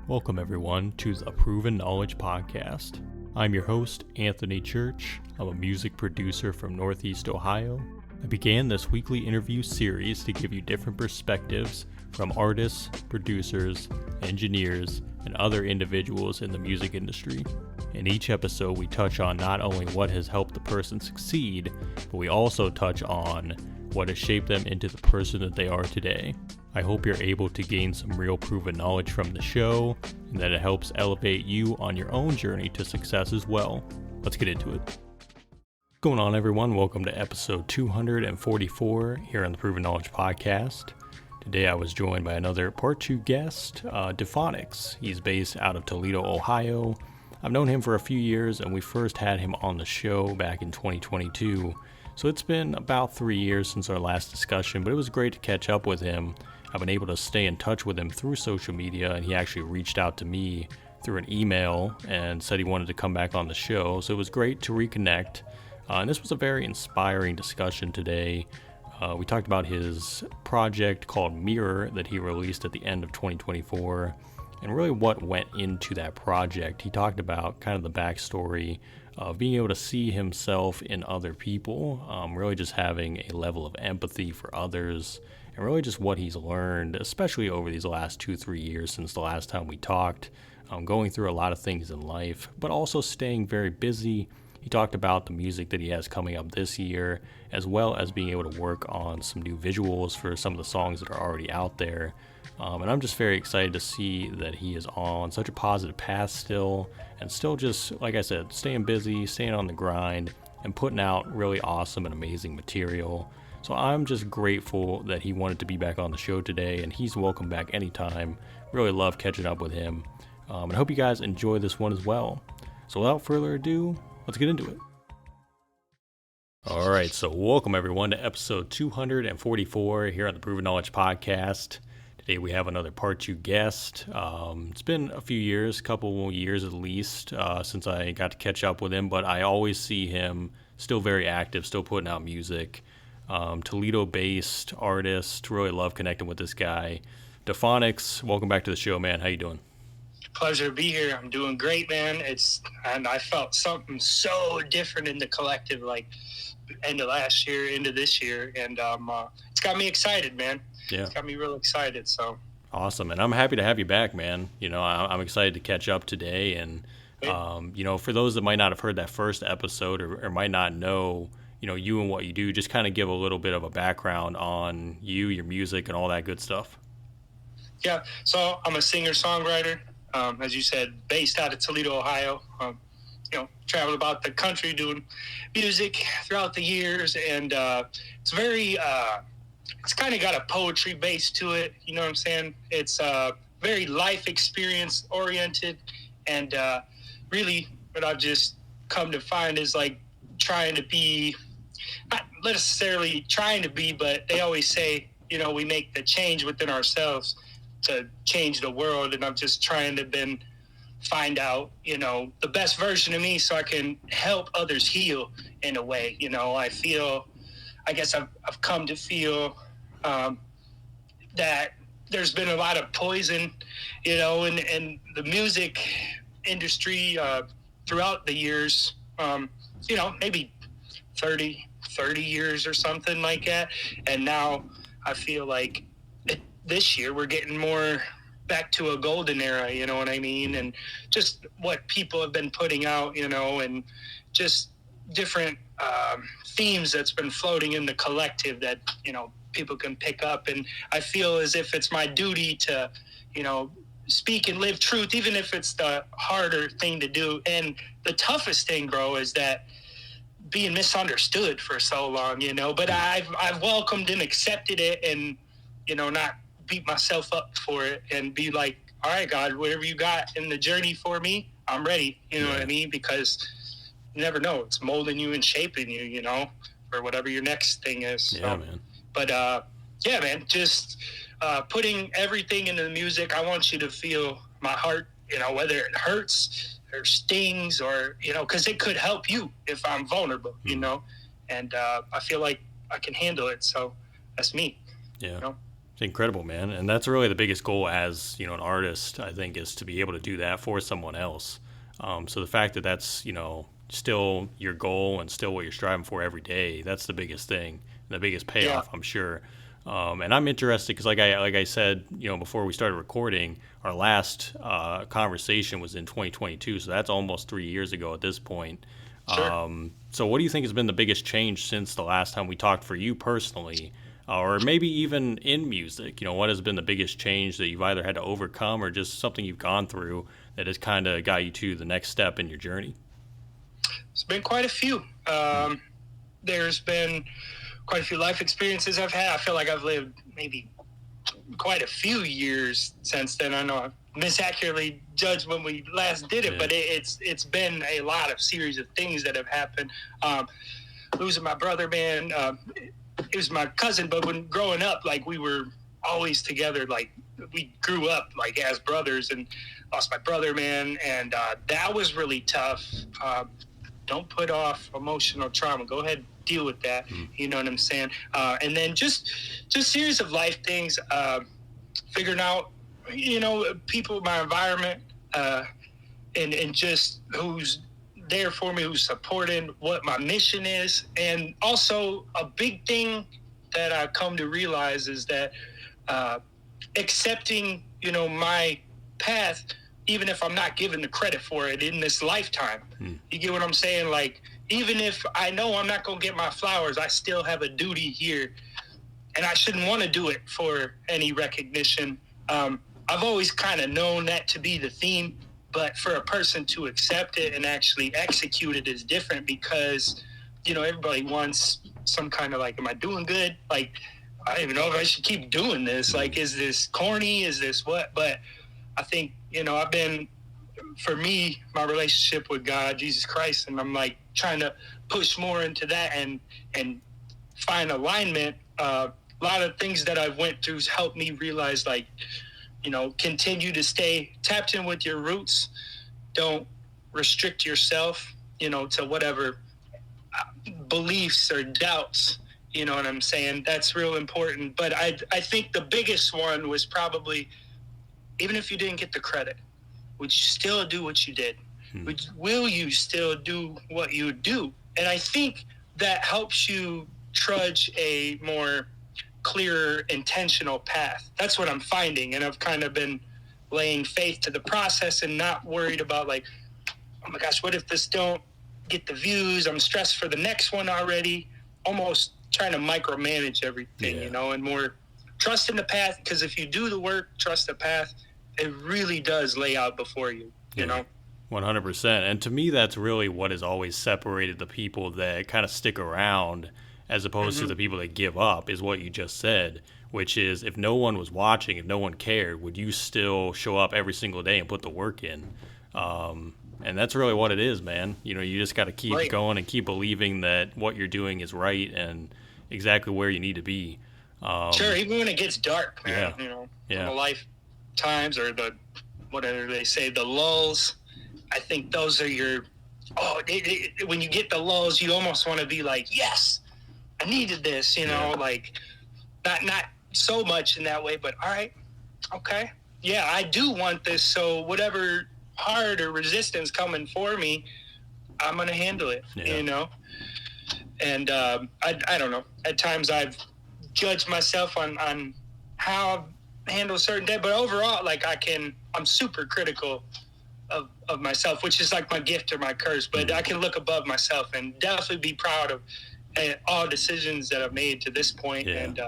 Welcome everyone to the Proven Knowledge Podcast. I'm your host, Anthony Church. I'm a music producer from Northeast Ohio. I began this weekly interview series to give you different perspectives from artists, producers, engineers, and other individuals in the music industry. In each episode, we touch on not only what has helped the person succeed, but we also touch on what has shaped them into the person that they are today. I hope you're able to gain some real proven knowledge from the show, and that it helps elevate you on your own journey to success as well. Let's get into it. What's going on, everyone? Welcome to episode 244 here on the Proven Knowledge Podcast. Today I was joined by another part 2 guest, Defonix. He's based out of Toledo, Ohio. I've known him for a few years, and we first had him on the show back in 2022. So it's been about 3 years since our last discussion, but it was great to catch up with him. I've been able to stay in touch with him through social media, and he actually reached out to me through an email and said he wanted to come back on the show. So it was great to reconnect. And this was a very inspiring discussion today. We talked about his project called Mirror that he released at the end of 2024 and really what went into that project. He talked about kind of the backstory of being able to see himself in other people, really just having a level of empathy for others, and really just what he's learned, especially over these last 2-3 years since the last time we talked, going through a lot of things in life, but also staying very busy. He talked about the music that he has coming up this year, as well as being able to work on some new visuals for some of the songs that are already out there. And I'm just very excited to see that he is on such a positive path still, and still just, like I said, staying busy, staying on the grind, and putting out really awesome and amazing material. So I'm just grateful that he wanted to be back on the show today, and he's welcome back anytime. Really love catching up with him. And I hope you guys enjoy this one as well. So without further ado, let's get into it. All right, so welcome everyone to episode 244 here on the Proven Knowledge Podcast. Today we have another part 2 guest. It's been a few years, couple years at least, since I got to catch up with him, but I always see him still very active, still putting out music. Toledo-based artist. Really love connecting with this guy. Defonix, welcome back to the show, man. How you doing? Pleasure to be here. I'm doing great, man. And I felt something so different in the collective, like end of last year into this year, and it's got me excited, man. Yeah, it's got me real excited. So awesome, and I'm happy to have you back, man. You know, I'm excited to catch up today, and you know, for those that might not have heard that first episode or might not know, you know, you and what you do, just kind of give a little bit of a background on you, your music, and all that good stuff. Yeah, so I'm a singer-songwriter, as you said, based out of Toledo, Ohio. You know, traveled about the country doing music throughout the years, and it's very, it's kind of got a poetry base to it, you know what I'm saying? It's very life experience oriented, and really what I've just come to find is like trying to be, not necessarily trying to be, but they always say, you know, we make the change within ourselves to change the world, and I'm just trying to find out, you know, the best version of me so I can help others heal in a way. You know, I guess I've come to feel that there's been a lot of poison, you know, in the music industry throughout the years, you know, maybe 30 years or something like that. And now I feel like this year we're getting more back to a golden era, you know what I mean? And just what people have been putting out, you know, and just different themes that's been floating in the collective that, you know, people can pick up. And I feel as if it's my duty to, you know, speak and live truth, even if it's the harder thing to do. And the toughest thing, bro, is that being misunderstood for so long, you know, but I've welcomed and accepted it, and, you know, not beat myself up for it, and be like, all right, God, whatever you got in the journey for me, I'm ready. You know what I mean? Because you never know. It's molding you and shaping you, you know, for whatever your next thing is. Yeah, so, man. But, yeah, man, just putting everything into the music. I want you to feel my heart, you know, whether it hurts or stings or, you know, because it could help you if I'm vulnerable, you know. And I feel like I can handle it. So that's me. Yeah. You know? It's incredible, man. And that's really the biggest goal as, an artist, I think, is to be able to do that for someone else. So the fact that that's, still your goal and still what you're striving for every day, that's the biggest thing, the biggest Yeah. payoff, I'm sure. And I'm interested because, like I said, before we started recording, our last conversation was in 2022, so that's almost 3 years ago at this point. Sure. So what do you think has been the biggest change since the last time we talked for you personally, or maybe even in music? What has been the biggest change that you've either had to overcome or just something you've gone through that has kind of got you to the next step in your journey? It's been quite a few. There's been quite a few life experiences I've had. I feel like I've lived maybe quite a few years since then. I know I misaccurately judged when we last did it, but it's been a lot of series of things that have happened. Losing my brother, man, it was my cousin, but when growing up, like, we were always together. Like, we grew up like as brothers, and lost my brother, man, and that was really tough. Don't put off emotional trauma. Go ahead, deal with that. You know what I'm saying? And then just series of life things, figuring out, people, my environment, and just who's there for me, who's supporting what my mission is. And also a big thing that I've come to realize is that accepting, my path, even if I'm not given the credit for it in this lifetime. You get what I'm saying? Like, even if I know I'm not going to get my flowers, I still have a duty here, and I shouldn't want to do it for any recognition. I've always kind of known that to be the theme, but for a person to accept it and actually execute it is different, because, everybody wants some kind of, like, am I doing good? Like, I don't even know if I should keep doing this. Like, is this corny? Is this what? But I think, I've been, for me, my relationship with God, Jesus Christ, and I'm like trying to push more into that and find alignment. A lot of things that I've went through helped me realize, like, continue to stay tapped in with your roots. Don't restrict yourself, to whatever beliefs or doubts. You know what I'm saying? That's real important. But I think the biggest one was probably, even if you didn't get the credit, would you still do what you did? Will you still do what you do? And I think that helps you trudge a more clearer, intentional path. That's what I'm finding. And I've kind of been laying faith to the process and not worried about, like, oh my gosh, what if this don't get the views? I'm stressed for the next one already. Almost trying to micromanage everything, and more trust in the path. Because if you do the work, trust the path, it really does lay out before you, you know? 100%. And to me, that's really what has always separated the people that kind of stick around as opposed to the people that give up, is what you just said, which is, if no one was watching, if no one cared, would you still show up every single day and put the work in? And that's really what it is, man. You just got to keep going and keep believing that what you're doing is right and exactly where you need to be. Sure, even when it gets dark, man, Yeah. the life times, or the, whatever they say, the lulls. I think those are your, when you get the lulls, you almost want to be like, yes, I needed this, like, not so much in that way, but all right, okay, yeah, I do want this. So whatever hard or resistance coming for me, I'm gonna handle it. And I don't know. At times I've judged myself on how I handle certain day, but overall, like, I'm super critical of myself, which is like my gift or my curse. But I can look above myself and definitely be proud of all decisions that I've made to this point. And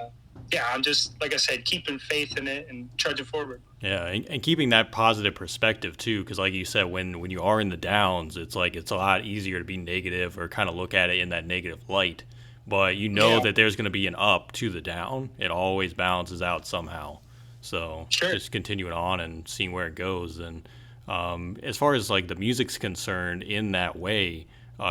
I'm just, like I said, keeping faith in it and trudging forward. Yeah, and keeping that positive perspective too, because like you said, when you are in the downs, it's like it's a lot easier to be negative or kind of look at it in that negative light. But that there's going to be an up to the down. It always balances out somehow. So just continuing on and seeing where it goes. And as far as like the music's concerned, in that way,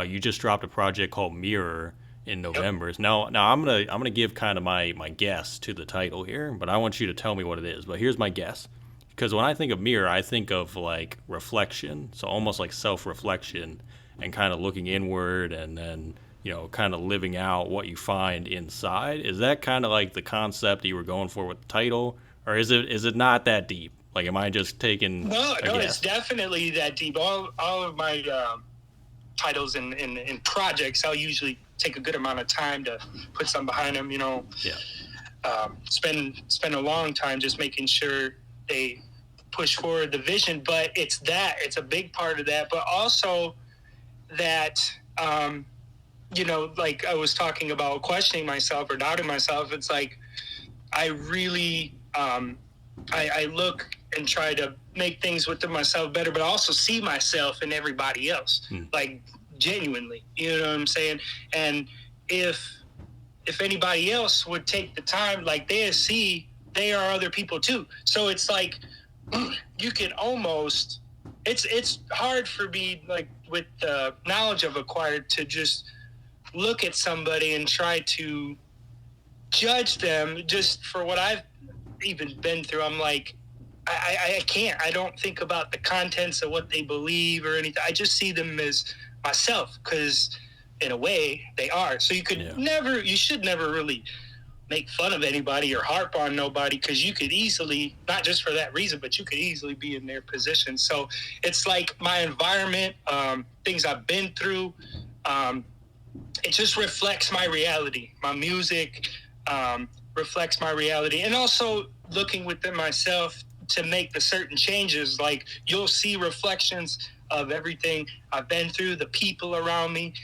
you just dropped a project called Mirror in November. Now I'm gonna give kind of my guess to the title here, but I want you to tell me what it is. But here's my guess, because when I think of mirror, I think of like reflection, so almost like self-reflection and kind of looking inward, and then kind of living out what you find inside. Is that kind of like the concept that you were going for with the title, or is it not that deep? Like, am I just taking No, a guess? it's definitely that deep. All of my titles and projects, I'll usually take a good amount of time to put some behind them, spend a long time just making sure they push forward the vision. But it's a big part of that, but also that, like I was talking about questioning myself or doubting myself. It's like, I really, I look and try to make things within myself better, but also see myself in everybody else, like genuinely, you know what I'm saying? And if anybody else would take the time, like they are other people too. So it's like, you can almost, it's hard for me, like with the knowledge I've acquired, to just look at somebody and try to judge them just for what I've even been through. I'm like, I can't. I don't think about the contents of what they believe or anything. I just see them as myself, because in a way they are. So you should never really make fun of anybody or harp on nobody, because you could easily, not just for that reason, but you could easily be in their position. So it's like my environment, things I've been through, it just reflects my reality. My music reflects my reality. And also looking within myself to make the certain changes. Like, you'll see reflections of everything I've been through, the people around me,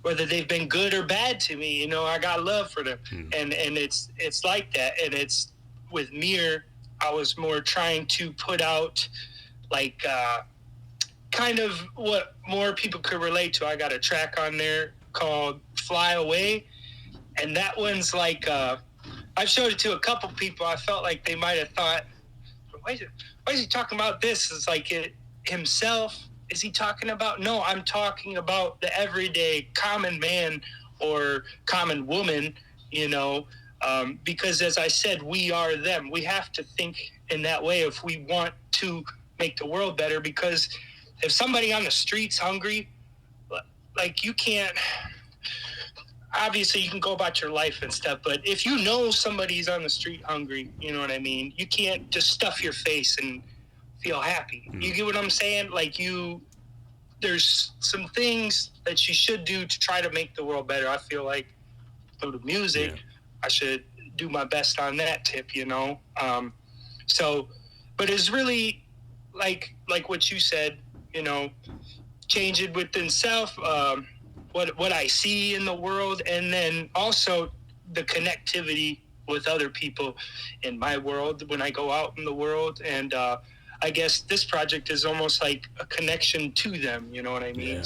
whether they've been good or bad to me, I got love for them. And it's like that. And it's with Mir, I was more trying to put out like kind of what more people could relate to. I got a track on there called Fly Away. And that one's like, I've showed it to a couple people. I felt like they might have thought, why is he talking about this? It's like himself. Is he talking about? No, I'm talking about the everyday common man or common woman, because as I said, we are them. We have to think in that way if we want to make the world better, because if somebody on the street's hungry, like, you can't, obviously you can go about your life and stuff, but if you know somebody's on the street hungry, you know what I mean? You can't just stuff your face and feel happy. You get what I'm saying? Like, there's some things that you should do to try to make the world better. I feel like through the music, I should do my best on that tip, but it's really like what you said, change it within self, what I see in the world, and then also the connectivity with other people in my world when I go out in the world. And I guess this project is almost like a connection to them, you know what I mean?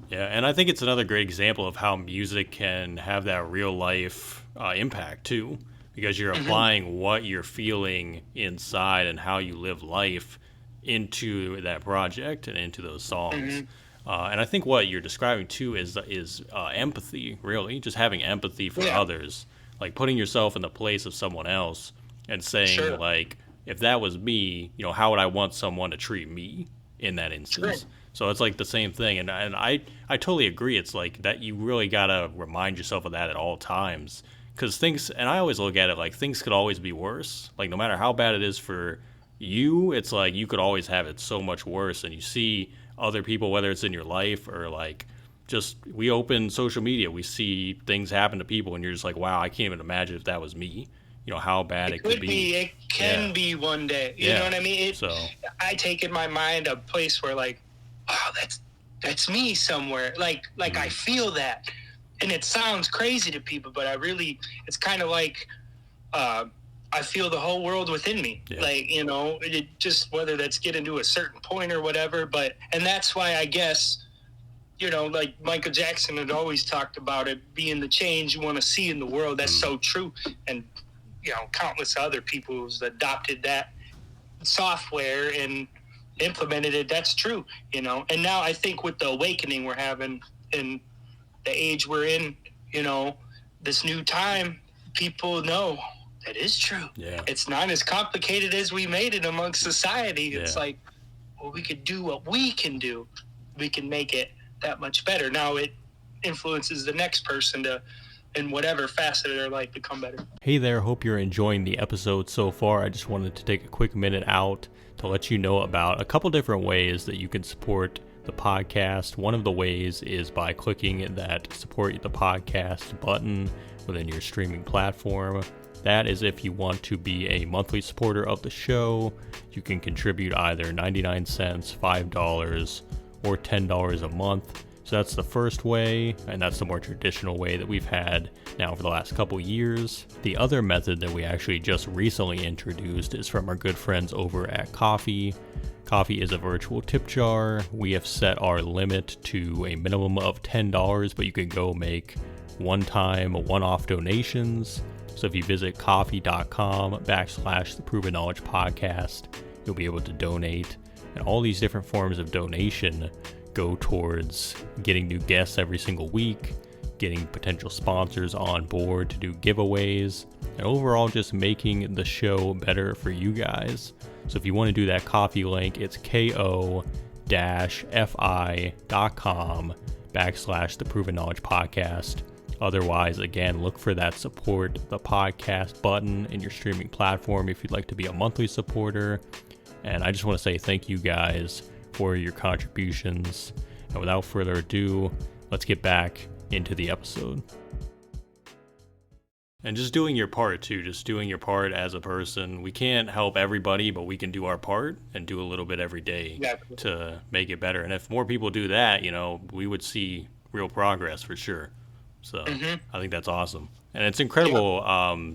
Yeah, and I think it's another great example of how music can have that real life impact too, because you're applying what you're feeling inside and how you live life into that project and into those songs. And I think what you're describing too is empathy, really, just having empathy for others, like putting yourself in the place of someone else and saying, like, if that was me, how would I want someone to treat me in that instance? So it's like the same thing. And I totally agree. It's like that you really got to remind yourself of that at all times, because and I always look at it like things could always be worse. Like, no matter how bad it is for you, it's like you could always have it so much worse. And you see other people, whether it's in your life or like just, we open social media, we see things happen to people and you're just like, wow, I can't even imagine if that was me, how bad it could be. It can be one day, you know what I mean? I take in my mind a place where, like, oh, that's me somewhere. Like I feel that, and it sounds crazy to people, but it's kind of like, I feel the whole world within me. Like, it just, whether that's getting to a certain point or whatever, and that's why I guess, like Michael Jackson had always talked about it being the change you want to see in the world. That's so true. And, countless other people who's adopted that software and implemented it. That's true, and now I think with the awakening we're having in the age we're in, this new time, people know that is true. It's not as complicated as we made it amongst society. It's like, well, we could do what we can do. We can make it that much better. Now, it influences the next person to, in whatever facet of their life, become better. Hey there, hope you're enjoying the episode so far. I just wanted to take a quick minute out to let you know about a couple different ways that you can support the podcast. One of the ways is by clicking that support the podcast button within your streaming platform. That is if you want to be a monthly supporter of the show. You can contribute either 99 cents, $5, or $10 a month. So that's the first way, and that's the more traditional way that we've had now for the last couple years. The other method that we actually just recently introduced is from our good friends over at Ko-fi. Ko-fi is a virtual tip jar. We have set our limit to a minimum of $10, but you can go make one-time, one-off donations. So if you visit ko-fi.com/the Proven Knowledge Podcast, you'll be able to donate. And all these different forms of donation go towards getting new guests every single week, getting potential sponsors on board to do giveaways, and overall just making the show better for you guys. So if you want to do that Ko-fi link, it's ko-fi.com/the Proven Knowledge Podcast. Otherwise, again, look for that support the podcast button in your streaming platform if you'd like to be a monthly supporter. And I just want to say thank you guys for your contributions. And without further ado, let's get back into the episode. And just doing your part too, just doing your part as a person. We can't help everybody, but we can do our part and do a little bit every day to make it better. And if more people do that, we would see real progress for sure. So I think that's awesome. And it's incredible,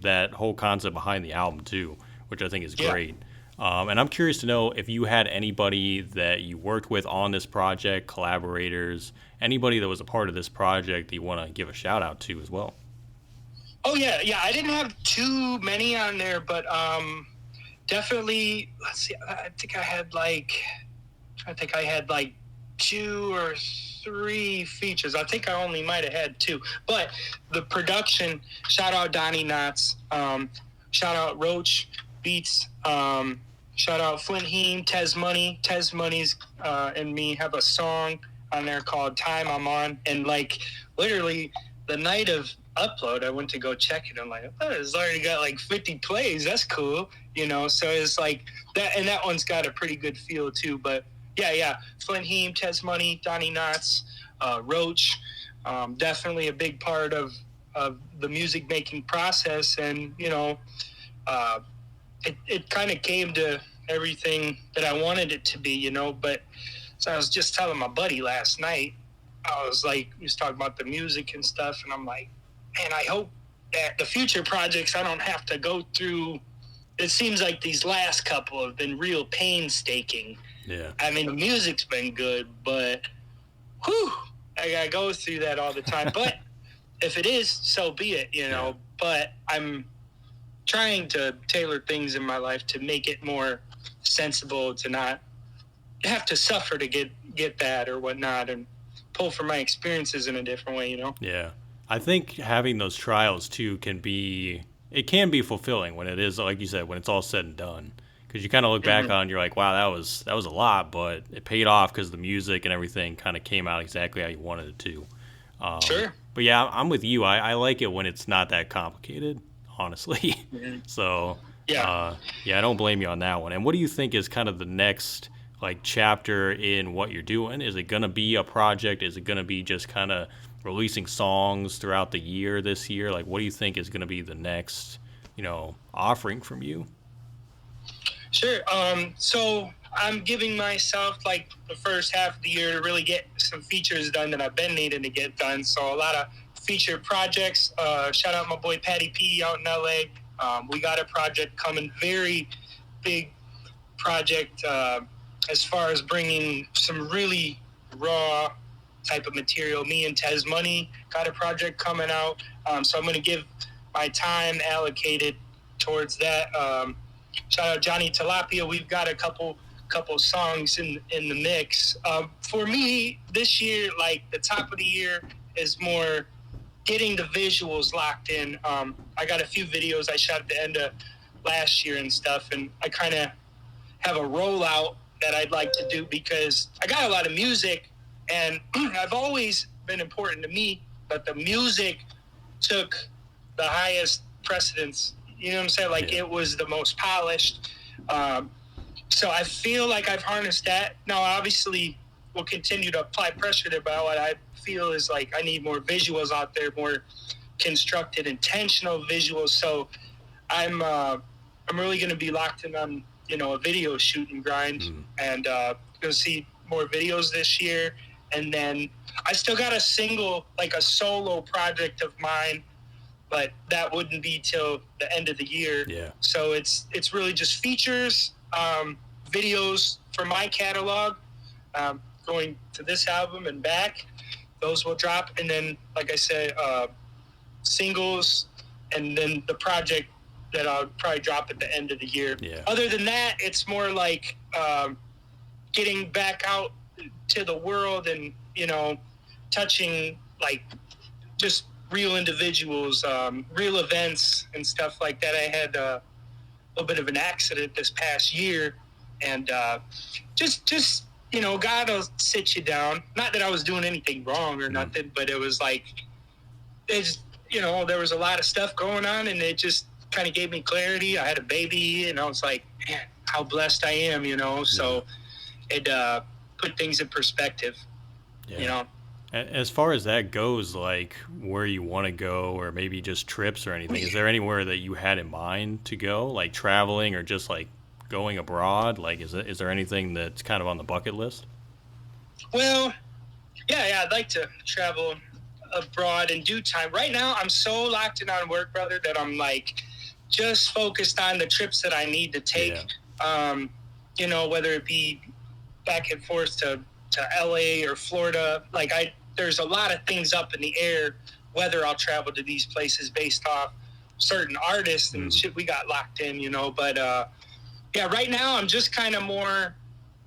that whole concept behind the album too, which I think is great. And I'm curious to know if you had anybody that you worked with on this project, collaborators, anybody that was a part of this project that you want to give a shout out to as well. Oh yeah. I didn't have too many on there, but definitely. Let's see. I think I had like 2 or 3 features. I think I only might have had 2, but the production. Shout out Donnie Knotts. Shout out Roach Beats. Shout out Flint Heem, Tez Money. Tez Money's and me have a song on there called Time I'm On. And like literally the night of upload, I went to go check it. I'm like, oh, it's already got like 50 plays. That's cool. So it's like that. And that one's got a pretty good feel too. But yeah. Flint Heem, Tez Money, Donnie Knotts, Roach. Definitely a big part of the music making process. And, it kind of came to everything that I wanted it to be, but so I was just telling my buddy last night, I was like, he was talking about the music and stuff, and I'm like, man, I hope that the future projects I don't have to go through. It seems like these last couple have been real painstaking. Yeah. I mean, the music's been good, but I gotta go through that all the time. But if it is, so be it, but I'm trying to tailor things in my life to make it more sensible, to not have to suffer to get that or whatnot, and pull from my experiences in a different way, Yeah. I think having those trials too can be fulfilling when it is, like you said, when it's all said and done. Because you kind of look back on, you're like, wow, that was a lot, but it paid off because the music and everything kind of came out exactly how you wanted it to. Sure. But yeah, I'm with you. I like it when it's not that complicated, honestly. So I don't blame you on that one. And what do you think is kind of the next chapter in what you're doing? Is it going to be a project? Is it going to be just kind of releasing songs throughout the year this year? What do you think is going to be the next, offering from you? Sure. So I'm giving myself the first half of the year to really get some features done that I've been needing to get done. So a lot of feature projects. Shout out my boy Patty P out in LA. We got a project coming, very big project, as far as bringing some really raw type of material. Me and Tez Money got a project coming out. So I'm going to give my time allocated towards that. Shout out Johnny Tilapia. We've got a couple songs in the mix. For me, this year, the top of the year is more getting the visuals locked in. I got a few videos I shot at the end of last year and stuff, and I kind of have a rollout that I'd like to do because I got a lot of music, and I've always been important to me, but the music took the highest precedence. You know what I'm saying? Like, it was the most polished. So I feel like I've harnessed that. Now, obviously, we'll continue to apply pressure there, but what I feel is like I need more visuals out there, more constructed, intentional visuals. So I'm really going to be locked in on, a video shoot and grind, and going to see more videos this year. And then I still got a single, like a solo project of mine, but that wouldn't be till the end of the year. Yeah. So it's really just features, videos for my catalog, going to this album and back. Those will drop. And then, like I said, singles, and then the project that I'll probably drop at the end of the year. Yeah. Other than that, it's more like getting back out to the world and, touching like just real individuals, real events and stuff like that. I had a little bit of an accident this past year, and just God will sit you down. Not that I was doing anything wrong or nothing, but it was like, there was a lot of stuff going on, and it just kind of gave me clarity. I had a baby, and I was like, man, how blessed I am, So it put things in perspective, As far as that goes, like where you want to go, or maybe just trips or anything, is there anywhere that you had in mind to go, like traveling or just like going abroad? Like, is there anything that's kind of on the bucket list? Well, yeah, I'd like to travel abroad in due time. Right now, I'm so locked in on work, brother, that I'm like just focused on the trips that I need to take. Yeah. Whether it be back and forth to LA or Florida, there's a lot of things up in the air whether I'll travel to these places based off certain artists and shit we got locked in, but right now I'm just kind of more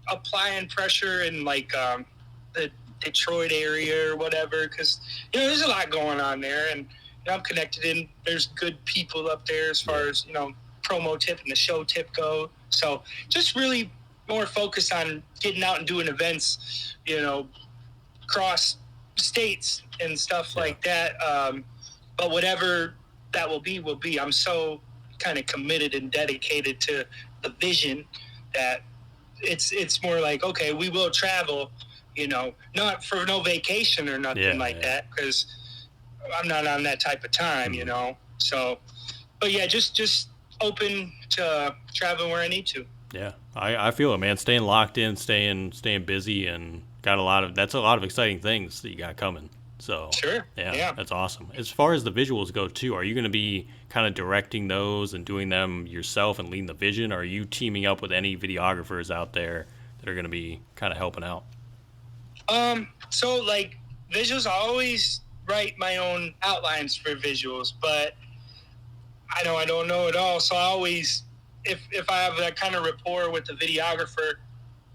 applying pressure in the Detroit area or whatever, because there's a lot going on there, and I'm connected in. There's good people up there as far as promo tip and the show tip go. So just really more focused on getting out and doing events, across states and stuff like that. But whatever that will be. I'm so kind of committed and dedicated to the vision that it's more like, okay, we will travel, not for no vacation or nothing that, because I'm not on that type of time, So, but yeah, just open to traveling where I need to. Yeah, I feel it, man. Staying locked in, staying busy, and got that's a lot of exciting things that you got coming. So sure, yeah, that's awesome. As far as the visuals go too, are you going to be kind of directing those and doing them yourself and leading the vision, or are you teaming up with any videographers out there that are going to be kind of helping out? So like visuals, I always write my own outlines for visuals, but I don't know it all. So I always, if I have that kind of rapport with the videographer,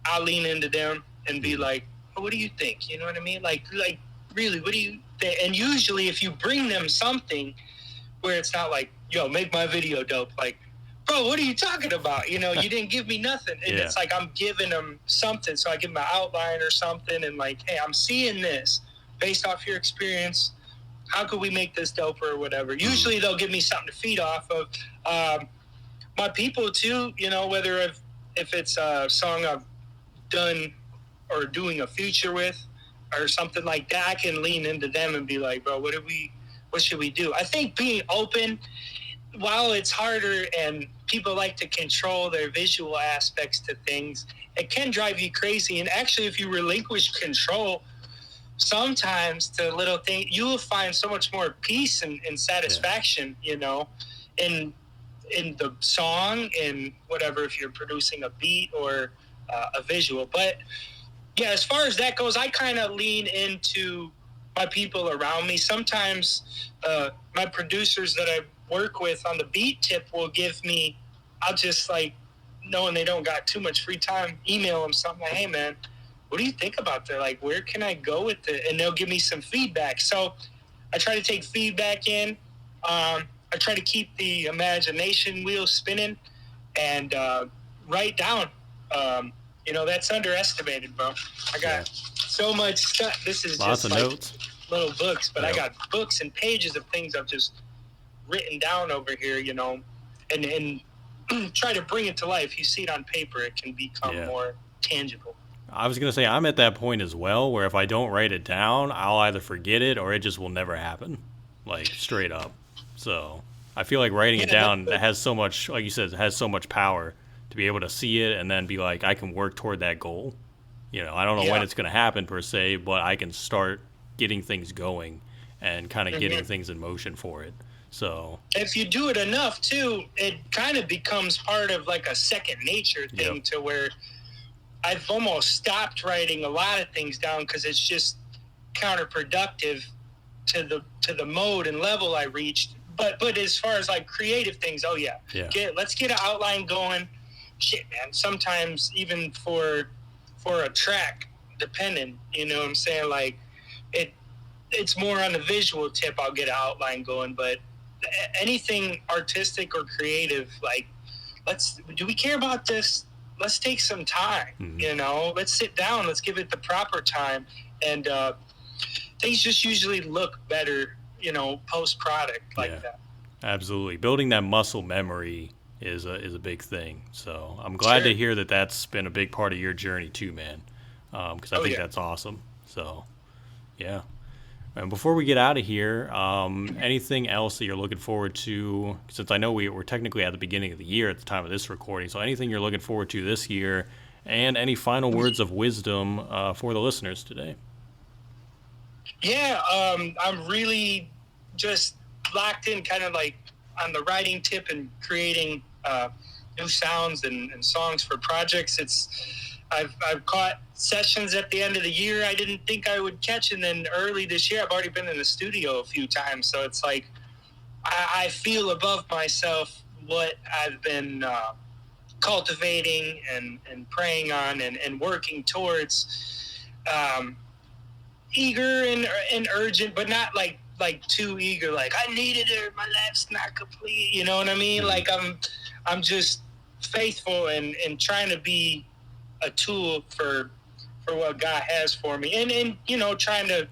I'll lean into them and be like, oh, what do you think? You know what I mean? Like really, what do you think? And usually if you bring them something where it's not like, yo, make my video dope. Like, bro, what are you talking about? You didn't give me nothing. And it's like I'm giving them something. So I give them an outline or something and like, hey, I'm seeing this based off your experience. How could we make this dope or whatever? Usually they'll give me something to feed off of. My people too, whether if it's a song I've done or doing a feature with or something like that, I can lean into them and be like, bro, what should we do? I think being open, while it's harder and people like to control their visual aspects to things, it can drive you crazy. And actually, if you relinquish control sometimes to little things, you will find so much more peace and satisfaction, in the song and whatever, if you're producing a beat or a visual. But yeah, as far as that goes, I kind of lean into my people around me. Sometimes my producers that I work with on the beat tip will give me, I'll just like, knowing they don't got too much free time, email them something like, hey man, what do you think about that? Like, where can I go with it? And they'll give me some feedback. So I try to take feedback in. I try to keep the imagination wheel spinning and write down, That's underestimated, bro. I got so much stuff. This is lots just of like notes. little books, but I got books and pages of things I've just written down over here, and try to bring it to life. You see it on paper, it can become more tangible. I was going to say, I'm at that point as well, where if I don't write it down, I'll either forget it or it just will never happen, like straight up. So I feel like writing it down, that has so much, like you said, it has so much power to be able to see it and then be like, I can work toward that goal. I don't know when it's going to happen per se, but I can start getting things going and kind of getting things in motion for it. So if you do it enough too, it kind of becomes part of like a second nature thing, to where I've almost stopped writing a lot of things down because it's just counterproductive to the mode and level I reached. But as far as like creative things, let's get an outline going. Shit, man. Sometimes even for a track, depending, you know what I'm saying? Like it's more on the visual tip. I'll get an outline going, but anything artistic or creative, like do we care about this? Let's take some time, let's sit down, let's give it the proper time. And things just usually look better, post-product like that. Absolutely. Building that muscle memory is a big thing. So I'm glad to hear that that's been a big part of your journey too, man, because I think that's awesome. So, yeah. And before we get out of here, anything else that you're looking forward to? Since I know we're technically at the beginning of the year at the time of this recording, so anything you're looking forward to this year, and any final words of wisdom for the listeners today? Yeah, I'm really just locked in, kind of like on the writing tip and creating new sounds and songs for projects. I've caught sessions at the end of the year I didn't think I would catch, and then early this year I've already been in the studio a few times. So it's like I feel above myself what I've been cultivating and praying on and working towards. Eager and urgent, but not like too eager. Like I needed it, my life's not complete. You know what I mean? Like I'm just faithful and trying to be a tool for what God has for me, and trying to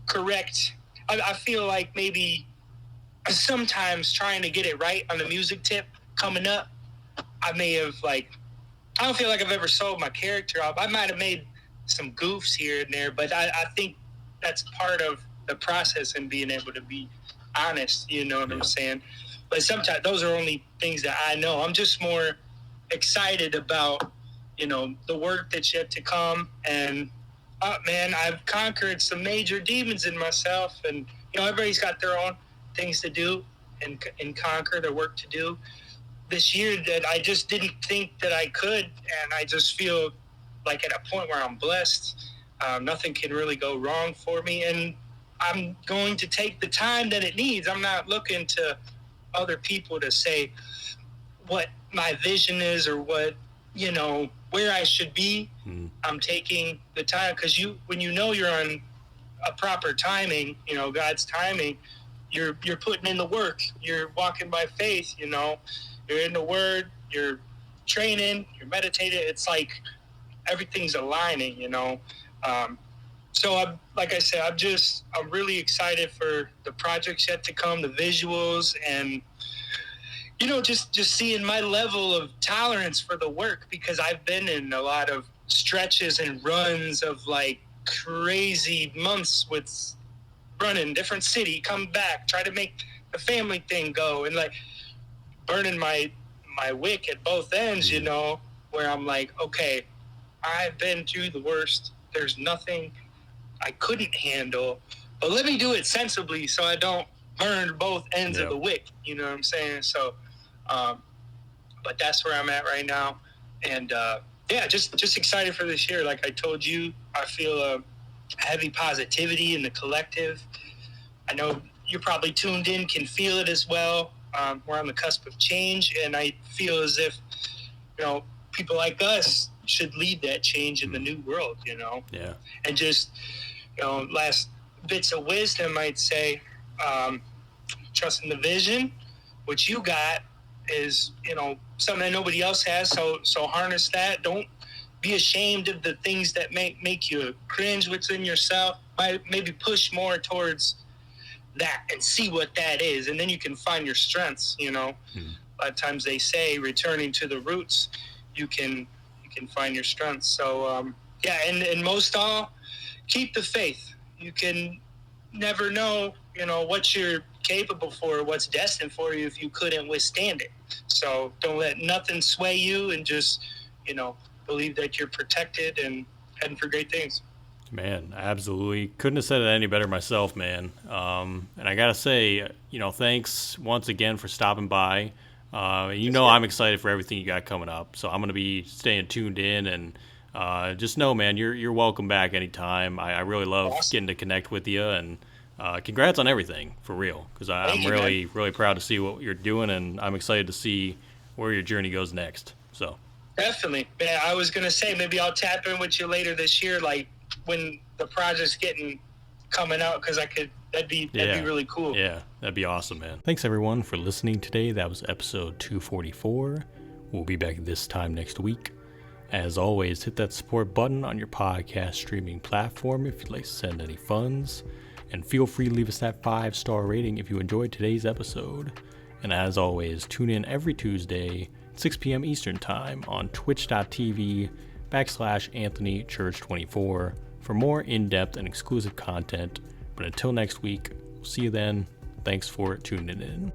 correct. I feel like maybe sometimes trying to get it right on the music tip coming up, I may have I don't feel like I've ever sold my character off. I might have made some goofs here and there, but I think that's part of the process and being able to be honest. You know what I'm saying? But sometimes those are only things that I know. I'm just more excited about the work that's yet to come. And man, I've conquered some major demons in myself, and everybody's got their own things to do and conquer, their work to do this year that I just didn't think that I could. And I just feel like at a point where I'm blessed. Nothing can really go wrong for me, and I'm going to take the time that it needs. I'm not looking to other people to say what my vision is or what where I should be. I'm taking the time, because when you're on a proper timing, God's timing, you're putting in the work. You're walking by faith. You're in the Word. You're training. You're meditating. It's like everything's aligning. So like I said, I'm really excited for the projects yet to come, the visuals, and just seeing my level of tolerance for the work, because I've been in a lot of stretches and runs of like crazy months with running different city, come back, try to make the family thing go, and like burning my wick at both ends, where I'm like, okay, I've been through the worst. There's nothing I couldn't handle, but let me do it sensibly so I don't burn both ends of the wick. You know what I'm saying? So, but that's where I'm at right now. And, just excited for this year. Like I told you, I feel a heavy positivity in the collective. I know you're probably tuned in, can feel it as well. We're on the cusp of change, and I feel as if, people like us should lead that change in the new world, Yeah. And just, last bits of wisdom, I'd say, trusting the vision, which you got is, something that nobody else has. So harness that. Don't be ashamed of the things that make you cringe within yourself. Maybe push more towards that and see what that is, and then you can find your strengths. A lot of times they say returning to the roots, you can find your strengths. So and most all, keep the faith. You can never know what you're capable for, what's destined for you, if you couldn't withstand it. So don't let nothing sway you, and just believe that you're protected and heading for great things. Man, absolutely. Couldn't have said it any better myself, man. And I got to say, thanks once again for stopping by. I'm excited for everything you got coming up. So I'm going to be staying tuned in, and just know, man, you're welcome back anytime. I really love getting to connect with you, and congrats on everything, for real, because I'm really proud to see what you're doing, and I'm excited to see where your journey goes next. So definitely. Man, I was going to say, maybe I'll tap in with you later this year, like when the project's coming out, because that'd be really cool. Yeah, that'd be awesome, man. Thanks everyone for listening today. That was episode 244. We'll be back this time next week. As always, hit that support button on your podcast streaming platform if you'd like to send any funds, and feel free to leave us that 5-star rating if you enjoyed today's episode. And as always, tune in every Tuesday, 6 p.m. Eastern Time on twitch.tv/AnthonyChurch24 for more in-depth and exclusive content. But until next week, we'll see you then. Thanks for tuning in.